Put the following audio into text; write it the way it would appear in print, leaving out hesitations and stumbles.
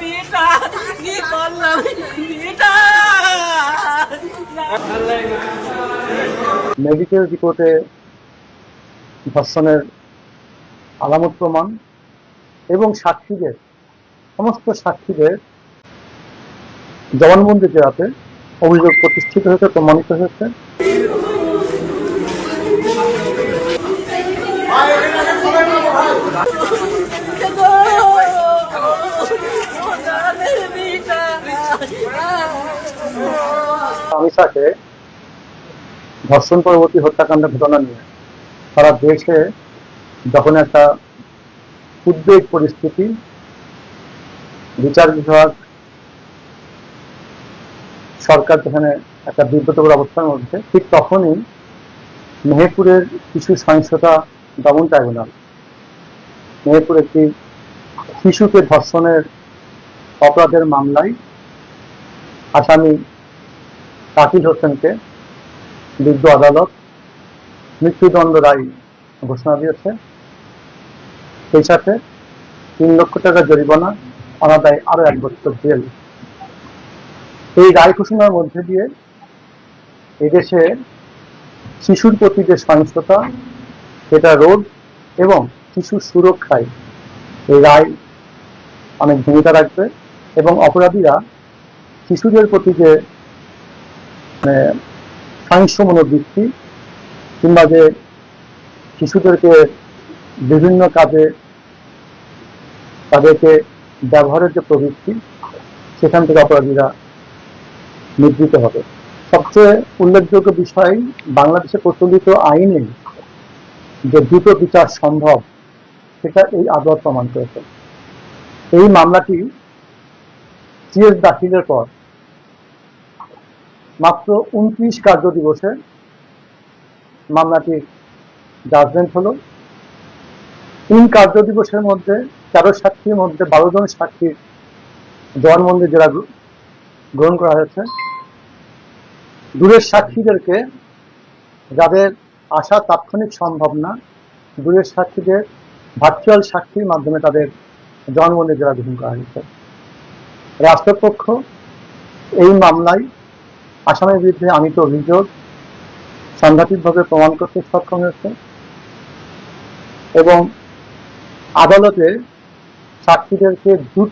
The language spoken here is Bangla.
বিটা কি করলাম বিটা মেডিকেল রিপোর্টে ধর্ষণের আলামত প্রমাণ এবং সাক্ষীদের সমস্ত সাক্ষীদের জবানবন্দি দেওয়াতে অভিযোগ প্রতিষ্ঠিত হয়েছে, প্রমাণিত হয়েছে। আমিষাকে ধর্ষণ পরবর্তী হত্যাকাণ্ডের ঘটনা নিয়ে সারা দেশে যখন একটা উদ্বেগ পরিস্থিতি, বিচার বিভাগ, সরকার যেখানে একটা বিব্রতকর অবস্থার মধ্যে, ঠিক তখনই মেহেরপুরের শিশু সহিংসতা দমন ট্রাইব্যুনাল মেহেরপুর একটি শিশুকে ধর্ষণের অপরাধের মামলায় আসামি শাকিল হোসেনকে বিজ্ঞ আদালত মৃত্যুদণ্ড রায় ঘোষণা দিয়েছে। সেই সাথে 3 লক্ষ টাকা জরিমানা, অনাদায় আরো 1 বছর জেল। এই রায় ঘোষণার মধ্যে দিয়ে এদেশে শিশুর প্রতি যে সহিংসতা সেটা রোধ এবং শিশুর সুরক্ষায় এই রায় অনেক ভূমিকা রাখবে এবং অপরাধীরা শিশুদের প্রতি যে সহিংস মনোবৃত্তি কিংবা যে শিশুদেরকে বিভিন্ন কাজে তাদেরকে ব্যবহারের যে প্রবৃত্তি, সেখান থেকে অপরাধীরা নিবৃত হবে। সবচেয়ে উল্লেখযোগ্য বিষয়, বাংলাদেশে প্রচলিত আইনে যে দ্রুত বিচার সম্ভব সেটা এই আদালত প্রমাণ করেছে। এই মামলাটি কেস দাখিলের পর মাত্র 29 কার্যদিবসে মামলাটির জাজমেন্ট হলো। 3 কার্যদিবসের মধ্যে 13 সাক্ষীর মধ্যে 12 জন সাক্ষীর জবানবন্দি জেরা গ্রহণ করা হয়েছে। দূরের সাক্ষীদেরকে, যাদের আসা তাৎক্ষণিক সম্ভব না, দূরের সাক্ষীদের ভার্চুয়াল সাক্ষীর মাধ্যমে তাদের জবানবন্দি জেরা গ্রহণ করা হয়েছে। রাষ্ট্রপক্ষ এই মামলায় আসামির বিরুদ্ধে আনীত অভিযোগ সাংঘাতিকভাবে প্রমাণ করতে সক্ষম হয়েছে এবং আদালতে সাক্ষীদেরকে দ্রুত